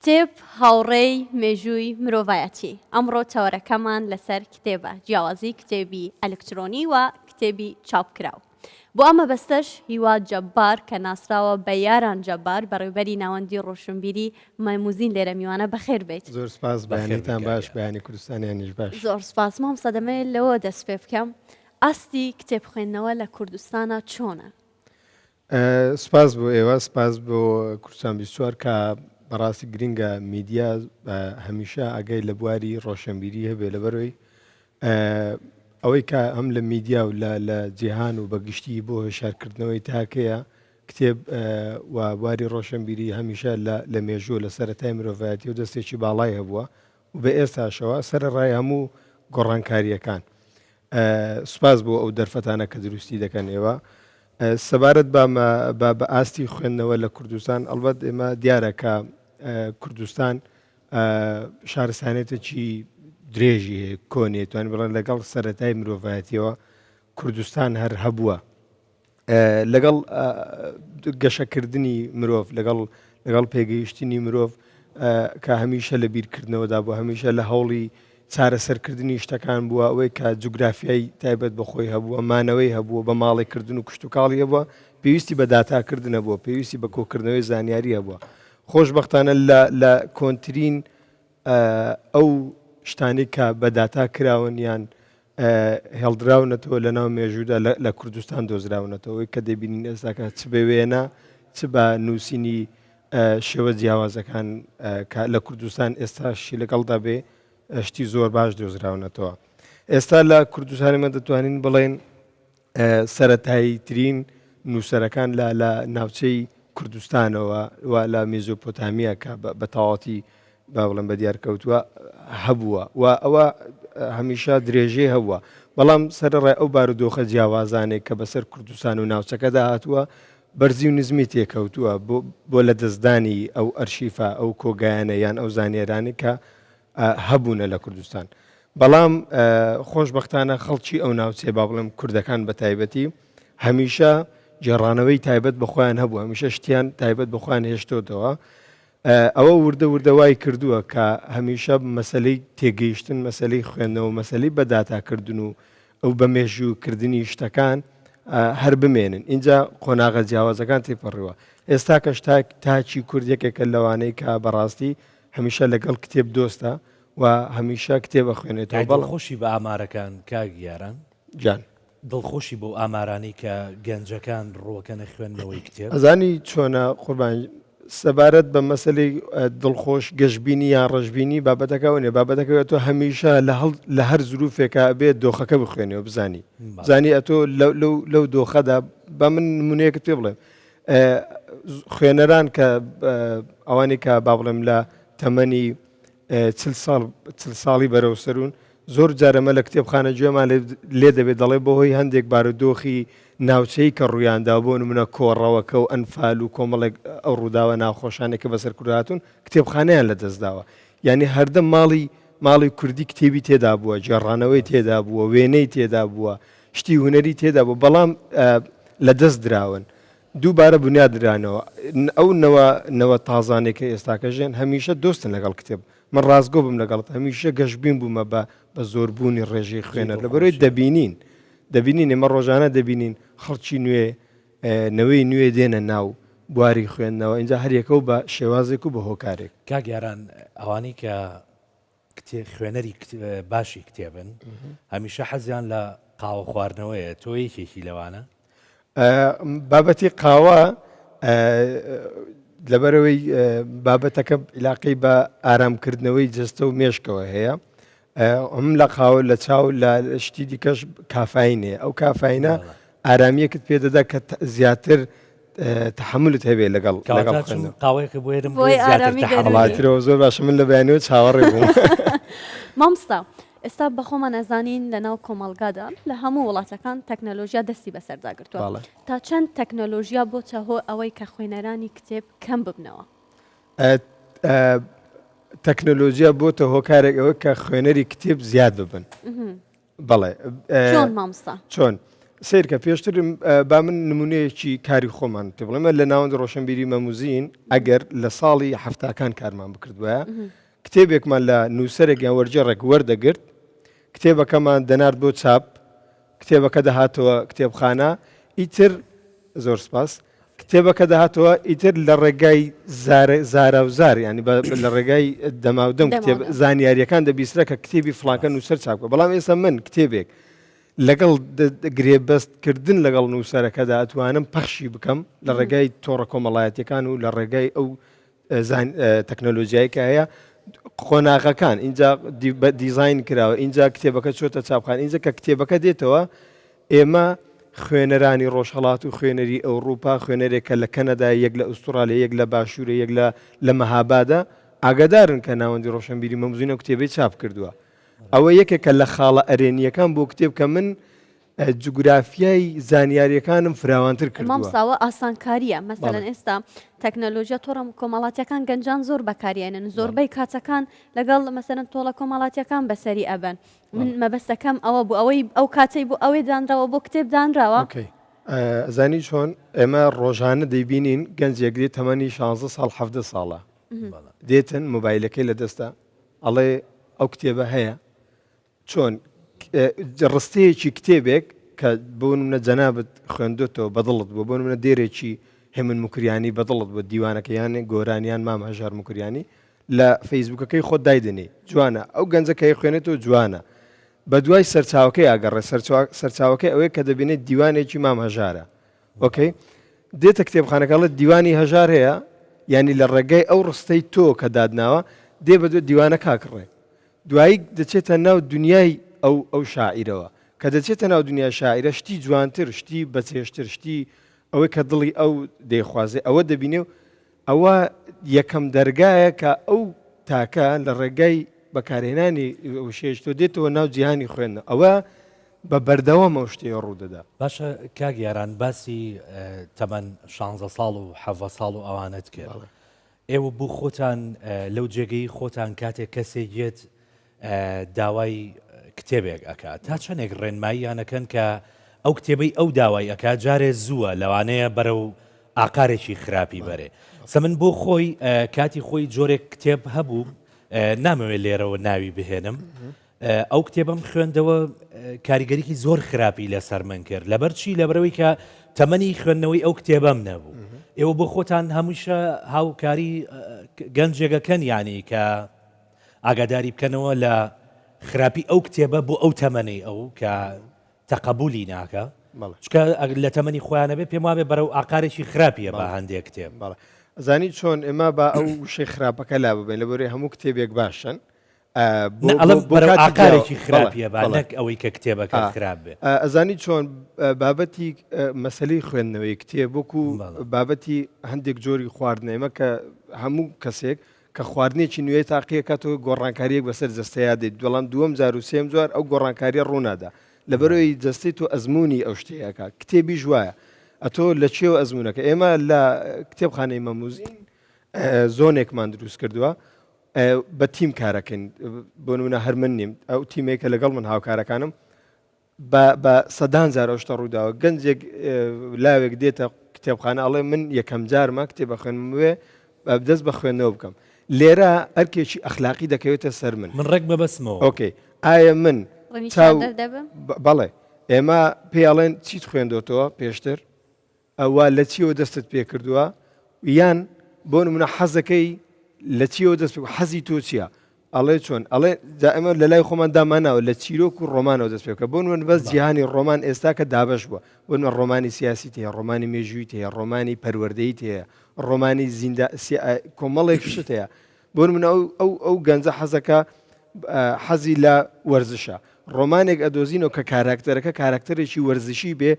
کتێب هاوڕێی مێژووی مرۆڤایەتی. ئەمڕۆ چاوەڕێکەمان لەسەر کتێبە جیاوازی کتێبی ئەلکترۆنی و کتێبی چاپکراو. بۆ ئەمە بەستەش هیوا جەبار کە ناسراوە بە یاران جەبار بەڕێوەبەری ناوەندی ڕۆشنبیری مەموزین لێرە میوانە بەخێر بێت. زۆر سپاس بەیانیتان باش بەیانی کوردستانیانیش باش. زۆر سپاس مامۆستا دەمەوێت لەوە دەست پێ بکەم ئاستی کتێب خوێندنەوە لە کوردستانە چۆنە؟ سپاس بۆ ئێوە سپاس بۆ کوردستان 24 کە بەڕاستی گرنگە میدیا هەمیشە ئەگەی لە بواری ڕۆشنبیری هەبێ لەبەرەوەی ئەوەی کە هەم لە میدیا و لە جیهان و بەگشتی بۆ هۆشارکردنەوەی تاکەیە کتێب و بواری ڕۆشنبیری هەمیشە لە مێژوو لە سەرەتای مرۆڤایەتی و دەستێکی باڵای هەبووە و بە ئێستاشەوە سەرڕای هەموو گۆڕانکاریەکان. سوپاس بۆ ئەو دەرفەتانە کە دروستی دەکەن ئێوە. سەبارەت بە ئاستی خوێندنەوە لە کوردستان ئەڵبەت ئێمە دیارە کە کوردستان شارستانێتێکی درێژی هەیە کۆنێت توانین بڵێن لەگەڵ سەرەتای مرۆڤایەتیەوە کوردستان هەر هەبووە لەگەڵ گەشەکردنی مرۆڤ لەگەڵ پێگەیشتنی مرۆڤ کە هەمیشە لە بیرکردنەوەدا بووە هەمیشە لە هەوڵی چارەسەرکردنی شتەکان بووە ئەوەی کە جوگرافیای تایبەت بەخۆی هەبووە مانەوەی هەبووە بە ماڵێکردن و کشتتوکاڵی هەبووە پێویستی بە داتاکردنە بووە پێویستی بە کۆکردنەوەی زانیاری هەبووە. خۆشبەختانە لە کۆنتترین ئەو شتانی کە بە داتا کراون یان هێڵدراونەتەوە لە ناو مێژوودا لە کوردستان دۆزراونەتەوەی کە دەبینین ئێستاکە چ بە وێنە چ بە نووسینی شێوە جیاوازەکان لە کوردستان ئێستاشی لەگەڵدا بێ شتی زۆر باش دۆزراونەتەوە. ئێستا لە کوردستانیمە دەتوانین بڵێن سەرەتاییترین نووسەرەکان لە ناوچەی کوردستانەوە و لە مێزۆپۆتامیا کە بە تەواوەتی با بڵێن بە دیارکەوتووە هەبووە و ئەوە هەمیشە درێژێ هەبووە بەڵام سەرڕای ئەو بارودۆخە جیاوازانێک کە بەسەر کوردستان و ناوچەکەدا هاتووە بەرزی و نزمی تێکەوتووە بۆ لە دەستدانی ئەو ئەرشیفە ئەو کۆگایانە یان ئەو زانێرانی کە هەبوونە لە کوردستان. بەڵام خۆشبەختانە خەڵکی ئەو ناوچێ با بڵێم کوردەکان بە تایبەتی هەمیشە جێڕانەوەی تایبەت بەخۆیان هەبوو هەمیشە شتیان تایبەت بەخۆیان هێشتۆتەوە. ئەوە وردە وای کردووە کە هەمیشە مەسلەی تێگەیشتن مەسلەی خوێندنەوە مەسلەی بە داتاکردن و ئەو بە مێژووکردنی شتەکان هەر بمێنن. اینجا قۆناغە جیاوازەکان تێپەڕیوە. ئێستا کە تاچی کوردێکێکە لەوانەیە کە بەڕاستی هەمیشە لەگەڵ کتێب دۆستە و هەمیشە کتێبە خوێنێتەوە. دڵخۆشی بە ئامارەکان کاگیاران جان دڵخۆشی بۆ ئامارانی کە گەنجەکان ڕۆکەنە خوێندنەوەی کتێب ئەزانی چۆنە قوربان سەبارەت بە مەسلەی دڵخۆش گەشتبینی یان ڕەشببینی بابەتەکەونێ بابەتەکەوێت تۆ هەمیشە لە هەر زروفێکە بێت دۆخەکە بخوێنەوە بزانی ئەتۆ لەو دۆخەدا بە من نمونەیەکت پێ بڵێم خوێنەران کە ئەوانی کە با بڵێم لە تەمەنی 40 ساڵی بەرەوسەرون زۆر جارەمە لە کتێبخانە گوێمان لێ دەبێت دەڵێ بەهۆی هەندێک بارودۆخی ناوچەی کە ڕوویاندا بۆ نمونە کۆڕەوەکە و ئەنفال و کۆمەڵێک ئەو ڕووداوە ناوخۆشانێکە بەسەر کوردهاتون کتێبخانەیان لە دەستداوە یعنی هەردەم ماڵی کوردی کتێبی تێدا بووە جێڕانەوەی تێدا بووە وێنەی تێدا بووە شتی هوەری تێدا بوو بەڵام لە دەست دراون دووبارە بنیادرانەوە ئەو نەوە تازانێکە ئێستاکەژێن هەمیشە دۆستن لەگەڵ کتێب من ڕازگۆ بم لەگەڵت هەمیشە گەشتبین بوومە بە زۆربوونی ڕێژەی خوێنەر لەبەرەوەی دەبینین ئێمە ڕۆژانە دەبینین خەڵکی نوێی نوێ دێنە ناو بواری خوێندنەوە اینجا هەریەکە و بە شێوازێک و بە هۆکارێک کاگیاران ئەوانی کە خوێنەری باشی کتێبن هەمیشە حەزیان لە قاوە خواردنەوەیە تۆ یەکێکی لەوانە بابەتی قاوە لەبەرەوەی بابەتەکە علاقەی بە ئارامکردنەوەی جستە و مێشکەوە هەیە ئەم لە قاوە لە چاو لە شتی دیکەش کافاینێ ئەو کافاینە ئارامیەکت پێدەدا کە زیاتر تحملت هەبێ لەگەڵ قاوەیەکە بۆێرمڵاتیرەوە زۆر باشە من لە بەیانەوە چاوەڕێ بووم. مامۆستا ئێستا بەخۆمان ئەزانین لە ناو کۆمەڵگادا لە هەموو وڵاتەکان تەکنەلۆژیا دەستی بەسەرداگرتووە تا چەند تەکنەلۆژیا بۆتە هۆ ئەوەی کە خوێنەرانی کتێب کەم ببنەوە تەکنەلۆژیا بۆتە هۆکارێک ئەوە کە خوێنەری کتێب زیاد ببن. بەڵێ چۆن مامۆستا چۆن سیرکە پێشتر با من نمونەیەکی کاری خۆمان پێ بڵێمە لە ناوەندی ڕۆشنبیری مەموزین ئەگەر لە ساڵی هەفتاکان کارمان بکردووە کتێبێکمان لە نووسەرێک یان وەرجێڕێک وەردەگرت کتێبەکەمان دەنارد بۆ چاپ کتێبەکە دەهاتەوە کتێبخانە ئیتر زۆر سپاس کتێبەکە دەهاتەوە ئیتر لە ڕێگای زارە و زار ینی لە ڕێگای دەماودەم کتێب زانیاریەکان دەبیسترە کە کتێبی فڵانکە نووسەر چاپکە بەڵام ئێستا من کتێبێک لەگەڵ گرێبەستکردن لەگەڵ نووسەرەکەدا ئەتوانم پەخشی بکەم لە ڕێگای تۆڕە کۆمەڵایەتەکان و لە ڕێگای ئەو تەکنۆلۆژیایی کە هەیە خۆناغەکان اینجا دیزاین کراوە اینجا کتێبەکە چۆتە چاپخان اینجا کە کتێبەکە دێتەوە ئێمە خوێنەرانی ڕۆژهەڵات و خوێنەری ئەوروپا خوێنەرێکە لە کەنەدا یەک لە ئوسترالیا یەک لە باشوورە یەک لە مەهابادا ئاگادارن کە ناوەندی ڕۆشنبیری مەموزینە و کتێبەی چاپ کردووە ئەوە یەکێکە لە خاڵە ئەرێنیەکان بۆ کتێب کە من جوگرافیای زانیاریەکانم فراوانتر کردووە مامساوە ئاسانکاریە مەسەلەن ئێستا تەکنەلۆژیا تۆڕە کۆمەڵاتیەکان گەنجان زۆر بەکاریێنن زۆربەی کاتەکان لەگەڵ مەسەرەن تۆڵە کۆمەڵاتیەکان بەسەری ئەبن من مەبەستەکەم ئەوە بوو ئەوەی ئەو کاتەی بوو ئەوەی دانراوە بۆ کتێب دانراوە ئەزانی چۆن ئێمە ڕۆژانە دەیبینین گەنجێک دێت تەمەنی 16 ساڵ 17 ساڵە دێتن مۆبایلەکەی لە دەستە ئەڵێ ئەو کتێبە هەیە چۆن ڕستەیەکی کتێبێک کە بۆ منە جەنابەت خوێندوتەوە بەدڵت بۆ منە دێرێکی هێمن مکریانی بەدڵت بۆ دیوانەکەیانێ گۆرانیان مام هەژار مکریانی لە فەیسبوکەکەی خۆت دایدنێ جوانە ئەو گەنجەکەی خوێنێتەوە جوانە بە دوای سەرچاوەکەی ئاگەڕێ سەرچاوەکەی ئەوەیە کە دەبینێت دیوانێکی مام هەژارە ئۆکەی دێتە کتێبخانەکەڵێت دیوانی هەژار هەیە ینی لە ڕێگەی ئەو ڕستەی تۆ کە دادناوە دێ بە دیوانە کاکڕێ دوایی دەچێتە ناو دنیای ئەو شاعیرەوە کە دەچێتە ناو دنیا شاعیرە شتی جوانتر شتی بەچێشتر شتی ئەوەی کە دڵی ئەو دەیخوازێ ئەوە دەبینێ و ئەوە یەکەم دەرگایە کە ئەو تاکە لە ڕێگای بەکارهێنانی شێشتۆ دێتەوە ناو جیهانی خوێندنە ئەوە بە بەردەوامە شتێ ڕوودەدا باشە کاک یاران باسی تەمەەن 16 ساڵ و 7 ساڵ و ئەوانت کرد ئێوە بوو خۆتان لەو جێگەی خۆتان کاتێک کەسێکێت داوای کتێبێک ئەکات تا چەندێک ڕێنماییانەکەن کە ئەو کتێبەی ئەو داوای ئەکا جارێ زووە لەوانەیە بەرەو ئاقارێکی خراپی بەرێ سەمن بۆ خۆی کاتی خۆی جۆرێک کتێب هەبوو نامەوێت لێرەوە ناوی بهێنم ئەو کتێبم خوێندەوە کاریگەریکی زۆر خراپی لەسەر من کرد لەبەر چی لەبەرەوەی کە تەمەنی خوێندنەوەی ئەو کتێبەم نەبوو ئێوە بۆ خۆتان هەمووشە هاوکاری گەنجێگەکەن ینی کە ئاگاداری بکەنەوە لە خراپی ئەو کتێبە بۆ ئەو تەمەنی ئەو کە تەقبولی ناکە چکە لە تەمەنی خۆیانە بێ پێم وابێ بەرەو ئاقارێکی خراپیە بە هەندێک کتێب زانی چۆن ئێمە بە ئەو شەی خراپەکە لا ببین لەبەرەوەی هەموو کتێبێک باشن بەرەو ئاقارێکی خراپیە بانەک ئەوەی کە کتێبەکە خراپ بێ ئەزانی چۆن بابەتی مەسلەی خوێندنەوەی کتێب وەکو بابەتی هەندێک جۆری خواردنێمە کە هەموو کەسێک کە خواردنێکی نوێی تاقیەکەتەوە گۆڕانکاریەک بەسەر جستەیە دێت دوڵام دووەم جار و سێم جوار ئەو گۆڕانکاریە ڕوونادا لەبەرەوەی جستەی تۆ ئەزمموی ئەو شتەیەەکە کتێبی ژوایە ئەتۆ لە چێوە ئەزمونونەکە ئێمە لە کتێبخانەی مەموزین زۆنێکمان دروست کردووە بە تیم کارەکەین بۆ نمونە هەر من نیم ئەو تیمێکە لەگەڵ من هاوکارەکانم بە سەدان جار ئەوشتە ڕووداوە گەنجێک لاوێک دێتە کتێبخانە ئەڵێ من یەکەم جارمە کتێبە خوێنموێ دەست بە خوێندنەوە بکەم لێرە ئەرکێکی ئەخلاقی دەکەوێتە سەر من ڕێک بەبەسمەوە ئۆکەی ئایا من بەڵێ ئێمە پێڵێن چیت خوێندۆتەوە پێشتر ئەوە لە چیەوە دەستت پێ کردووە یان بۆ نمونە حەزەکەی لە چیەوە دەست پێ حەزی تۆ چییە ئەڵێ چۆن ئەڵێ ئەمە لە لای خۆمان داماناوە لە چیرۆک و ڕۆمانەوە دەست پێکە بۆ من بەس جیهانی ڕۆمان ئێستا کە دابش بووە بۆ من ڕۆمانی سیاسی هەیە ڕۆمانی مێژوویت هەیە ڕۆمانی پەروەردەیت هەیە ڕۆمانی کۆمەڵێک شت هەیە بۆ من ئەو گەنجە حەزەکە حەزی لە وەرزشە ڕۆمانێک ئەدۆزینەوە کە کاراکتەرێکی وەرزشی بێ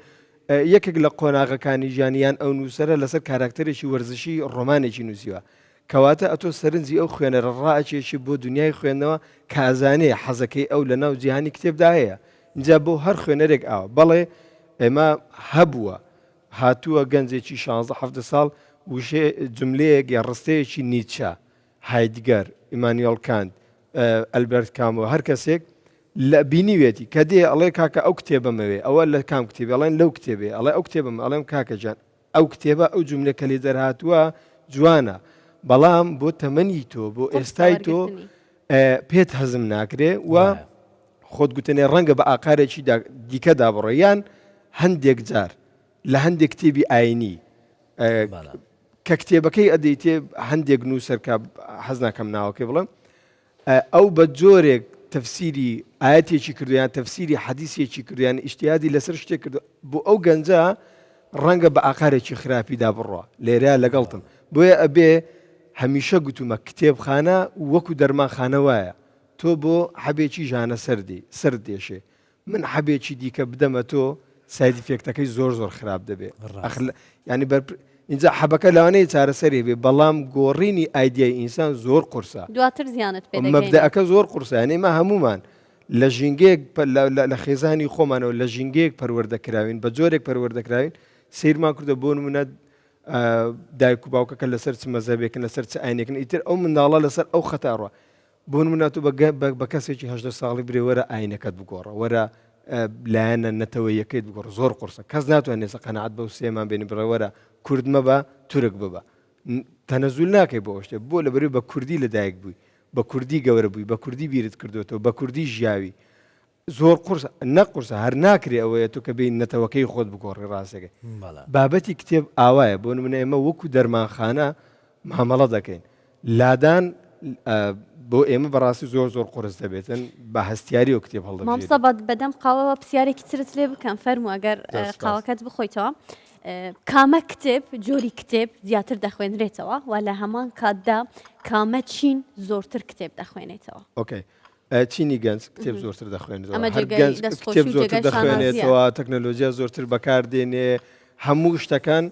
یەکێک لە قۆناغەکانی ژیانیان ئەو نووسەرە لەسەر کاراکتەرێکی وەرزشی ڕۆمانێکی نووسیوە کەواتە ئەتۆ سەرنجی ئەو خوێنەرە ڕاکێکی بۆ دنیای خوێندنەوە کازانەیە حەزەکەی ئەو لە ناو جیهانی کتێبدا هەیە اینجا بۆ هەر خوێنەرێک ئاوە بەڵێ ئێمە هەبووە هاتووە گەنجێکی 16 ساڵ وشێ جملەیەک یا ڕستەیەکی نیچە هایدگەر ئیمانیۆل کانت ئەلبەرت کامۆ هەر کەسێک لە بینیوێتی کە دێ ئەڵێ کاکە ئەو کتێبەمەوێ ئەوە لە کام کتێبی ئەڵێن لەو کتێبێ ئەڵێ ئەو کتێبم ئەڵێم کاکە جان ئەو کتێبە ئەو جملە کە لێ دەرهاتووە جوانە بەڵام بۆ تەمەنی تۆ بۆ ئێستای تۆ پێت هەزم ناکرێ و خۆت گوتنێ ڕەنگە بە ئاقارێکی دیکە دابڕۆیان هەندێک جار لە هەندێک کتێبی ئاینی کە کتێبەکەی ئەدەیتێ هەندێک نووسەرکە حەز ناکەم ناوەکەی بڵم ئەو بە جۆرێک تەفسیری ئاەتێکی کردویان تەفسیری حەدیثێکی کردویان ئیشتیادی لەسەر شتێک کردو بۆ ئەو گەنجە ڕەنگە بە ئاقارێکی خراپیدا بڕۆ لێرە لەگەڵتم بۆیە ئەبێ هەمیشە گوتومە کتێبخانە وەکو دەرمانخانە وایە تۆ بۆ حەبێکی ژانە سەر دێشێ من حەبێکی دیکە بدەمە تۆ سایدیفێکتەکەی زۆر زۆر خراپ دەبێ ینی اینجا حەبەکە لەوانەیە چارەسەری بێ بەڵام گۆڕینی ئایدیای ئینسان زۆر قورسە دواتر زیانت پێ مەبدەئەکە زۆر قورسە یانێمە هەمومان لە ژینگەیەک لە خێزانی خۆمانەوە لە ژینگەیەک پەروەردەکراوین بە جۆرێک پەروەردەکراوین سیرمان کردە بۆ نمونە دایک و باوکەکە لەسەر چ مەزەبێکن لەسەر چ ئاینێکن ئیتر ئەو منداڵە لەسەر ئەو خەتاڕوە بۆ نمونە تو بە کەسێکی 18 ساڵی برێ وەرە ئاینەکەت بگۆڕە وەرە لایەنە نەتەوە یەکەیت بگۆڕ زۆر قورسە کەس ناتوانێت قەنەعەت بەو سێمان بێنی بڕێوەرە کورد مەبە تورک ببە تەنەزول ناکەی بۆ شتێ بۆ لەبەروی بە کوردی لەدایک بووی بە کوردی گەورە بووی بە کوردی بیرت کردوێتەوە بە کوردی ژیاوی زۆر قورس نەقورسە هەر ناکرێ ئەوەیە تو کە بین نەتەوەکەی خۆت بگۆڕی ڕاستەکەی بابەتی کتێب ئاوایە بۆ نمونە ئێمە وەکو دەرمانخانە مامەڵە دەکەین لادان بۆ ئێمە بەڕاستی زۆر زۆر قرس دەبێتن بە هەستیاری و کتێب هەڵدە مامسە بەدەم قاوەوە پرسیارێکی ترت لێ بکەم فەرموو ئەگەر قاوەکەت بخۆیتەوە کامە کتێب جۆری کتێب زیاتر دەخوێنرێتەوە و لە هەمان کاتدا کامە چین زۆرتر کتێب دەخوێنێتەوە ئۆکەی چینی گەنج کتێب زۆرتر دەخوێنێتەوە ئەمە کتێب زۆرتر دەخوێنێتەوە تەکنەلۆژیا زۆرتر بەکاردێنێ هەموو شتەکان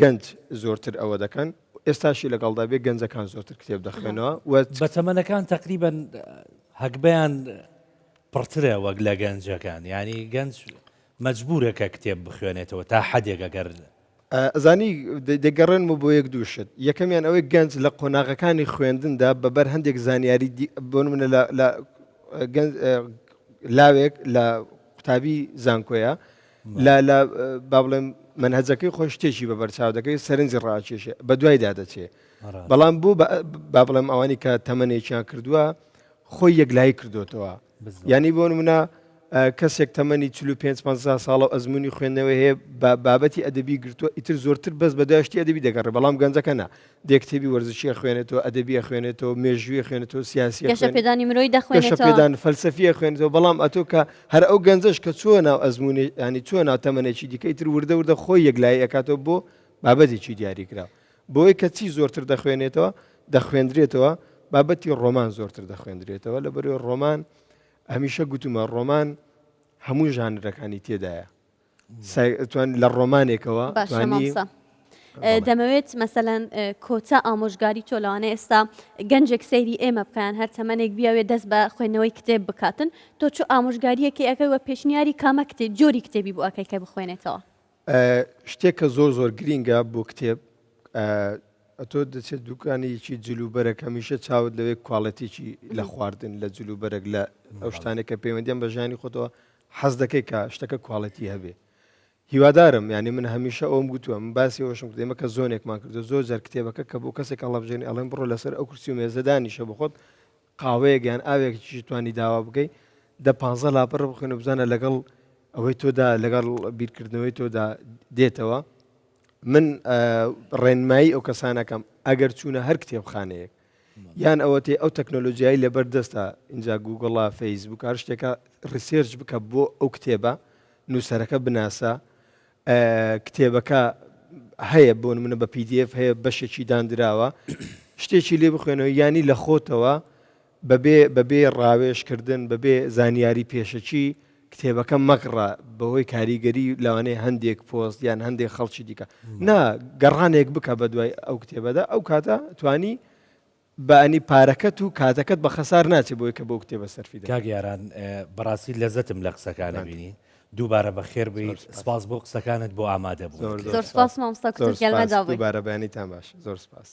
گەنج زۆرتر ئەوە دەکەن ئێستاشی لەگەڵدا بێ گەنجەکان زۆرتر کتێب دەخوێنەوە بە تەمەنەکان تقریبەن هەکبیان پڕترە وەک لە گەنجەکان ینی گەنج مەجبورەکە کتێب بخوێنێتەوە تا حەدێک ئەگەر ئەزانی دەگەڕێن و بۆ یەک دووشت یەکەمیان ئەوەی گەنج لە قۆناغەکانی خوێندندا بەبەر هەندێک زانیاری بۆ منە لاوێک لە قوتابی زانکۆیە لە با بڵێم منهەجەکەی خۆی شتێکی بەبەرچاو دەکەی سەرنجی ڕاکێشێ بە دوایدا دەچێت بەڵام بوو با بڵێم ئەوانی کە تەمەنێکیان کردووە خۆی یەکلایی کردوتەوە ینی بۆ منە کەسێک تەمەنی 45 ساڵە و ئەزمموی خوێندنەوە هەیە بابەتی ئەدەبی گرتووە ئیتر زۆرتر بەس بەداشتی ئەدەبی دەگەڕێ بەڵام گەنجەکە نا دێکتێبی وەرزشیە خوێنێتەوە ئەدەبیە خوێنێتەوە مێژویە خوێنێتەوە سیاسی پێدانی مرۆی دەخوێنێتەوە پێدان فەلسەفیە خوێنێتەوە بەڵام ئەتۆ کە هەر ئەو گەنجش کە چۆ ناو ئەزمموی ینی چۆ ناو تەمەنێکی دیکە ئیتر وردە وردە خۆی یەکلایی ئەکاتەوە بۆ بابەتێکی دیاری کراوە بۆی کە چی زۆرتر دەخوێندرێتەوە بابەتی ڕۆمان زۆرتر دەخوێندرێتەوە لە بەرەوەی ڕۆمان هەمیشە گوتومە ڕۆمان هەموو ژانرەکانی تێدایە توان لە ڕۆمانێکەوە دەمەوێت مەسەلەن کۆچە ئامۆژگاری تۆلانە ئێستا گەنجێک سەیری ئێمە بکەن هەر تەمەنێک بیاوێت دەست بە خوێندنەوەی کتێب بکاتن تۆ چۆ ئامۆژگاریەکی ئەەکەی وە پێشنیاری کامە کتێب جۆری کتێبی بۆ ئەەکەی کە بخوێنێتەوە شتێک کە زۆر زۆر گرینگە بۆ کتێب ئەتۆ دەچێت دوکانێکی جلوبەرەك هەمیشە چاوت لەوێ کوواڵەتێکی لە خواردن لە جلوبەرەك لە ئەو شتانێکە پەیوەندیان بە ژانی خۆتەوە حەز دەکەی کە شتەکە کوواڵەتی هەبێ هیوادارم ینی من هەمیشە ئەوم گوتووە من باسی ئەوشم کردێمە کە زۆنێکمان کردو زۆر جار کتێبەکە کە بۆ کەسێک ئەڵەبژێنی ئەڵێن بڕۆ لەسەر ئەو کورسی و مێزەدانیشە بخۆت قاوەیەک یان ئاوێکیشی توانی داوا بکەی 15 لاپەڕ بخوێن و بزانە لەگەڵ ئەوەی تۆدا لەگەڵ بیرکردنەوەی تۆدا دێتەوە من ڕێنمایی ئەو کەسانەکەم ئەگەر چوونە هەر کتێبخانەیەک یان ئەوە تێ ئەو تەکنۆلۆژیایی لەبەردەستە اینجا گوگڵا فەیسبوک هەر شتێکە ریسێرچ بکە بۆ ئەو کتێبە نووسەرەکە بناسە کتێبەکە هەیە بۆ منە بە PDF هەیە بەشێکی دانراوە شتێکی لێ بخوێنەوە ینی لە خۆتەوە بەبێ ڕاوێشکردن بەبێ زانیاری پێشەچی کتێبەکە مەقڕە بەهۆی کاریگەری لەوانەیە هەندێک پۆست یان هەندێک خەڵکی دیکە نا گەڕانێک بکە بە دوای ئەو کتێبەدا ئەو کاتە توانی بەنی پارەکەت و کاتەکەت بە خەسار ناچێت بۆی کە بۆ کتێبە سەرفی کاگیاران بەڕاستی لەزەتم لە قسەکانە بینی دووبارە بە خێر بێت سپاس بۆ قسەکانت بۆ ئامادە بوو زۆر سپاس مامۆستا کورد گەلمەدا بووی دووبارە بەیانیتان باش زۆر سپاس